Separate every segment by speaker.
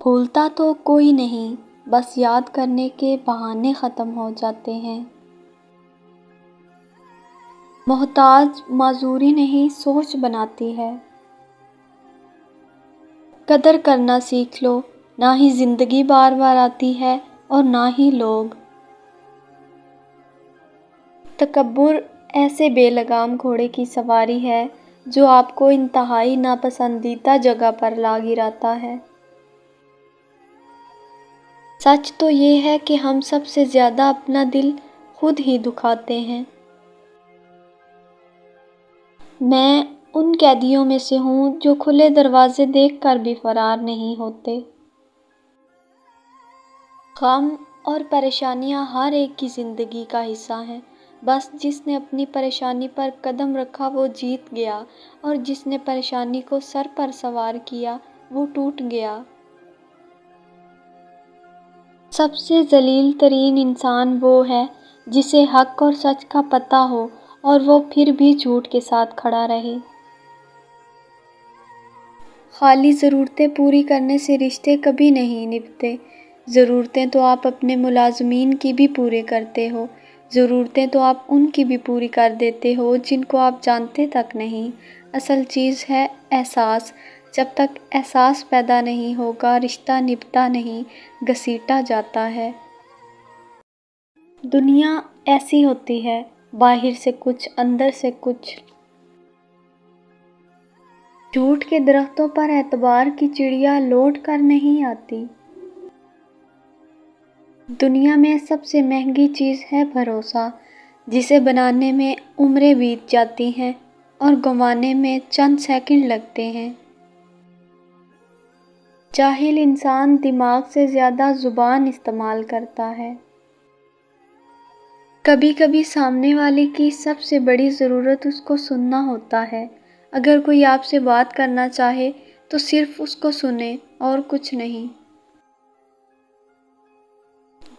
Speaker 1: بھولتا تو کوئی نہیں، بس یاد کرنے کے بہانے ختم ہو جاتے ہیں۔ محتاج معذوری نہیں سوچ بناتی ہے۔ قدر کرنا سیکھ لو، نہ ہی زندگی بار بار آتی ہے اور نہ ہی لوگ۔ تکبر ایسے بے لگام گھوڑے کی سواری ہے جو آپ کو انتہائی ناپسندیدہ جگہ پر لا گراتا ہے۔ سچ تو یہ ہے کہ ہم سب سے زیادہ اپنا دل خود ہی دکھاتے ہیں۔ میں ان قیدیوں میں سے ہوں جو کھلے دروازے دیکھ کر بھی فرار نہیں ہوتے۔ غم اور پریشانیاں ہر ایک کی زندگی کا حصہ ہیں، بس جس نے اپنی پریشانی پر قدم رکھا وہ جیت گیا اور جس نے پریشانی کو سر پر سوار کیا وہ ٹوٹ گیا۔ سب سے ذلیل ترین انسان وہ ہے جسے حق اور سچ کا پتہ ہو اور وہ پھر بھی جھوٹ کے ساتھ کھڑا رہے۔ خالی ضرورتیں پوری کرنے سے رشتے کبھی نہیں نبھتے۔ ضرورتیں تو آپ اپنے ملازمین کی بھی پورے کرتے ہو، ضرورتیں تو آپ ان کی بھی پوری کر دیتے ہو جن کو آپ جانتے تک نہیں۔ اصل چیز ہے احساس، جب تک احساس پیدا نہیں ہوگا رشتہ نبھتا نہیں، گھسیٹا جاتا ہے۔ دنیا ایسی ہوتی ہے، باہر سے کچھ اندر سے کچھ۔ جھوٹ کے درختوں پر اعتبار کی چڑیا لوٹ کر نہیں آتی۔ دنیا میں سب سے مہنگی چیز ہے بھروسہ، جسے بنانے میں عمریں بیت جاتی ہیں اور گنوانے میں چند سیکنڈ لگتے ہیں۔ جاہل انسان دماغ سے زیادہ زبان استعمال کرتا ہے۔ کبھی کبھی سامنے والے کی سب سے بڑی ضرورت اس کو سننا ہوتا ہے۔ اگر کوئی آپ سے بات کرنا چاہے تو صرف اس کو سنیں اور کچھ نہیں۔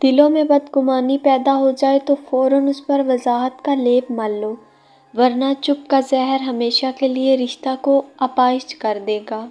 Speaker 1: دلوں میں بدگمانی پیدا ہو جائے تو فوراً اس پر وضاحت کا لیپ مل لو، ورنہ چپ کا زہر ہمیشہ کے لیے رشتہ کو اپائش کر دے گا۔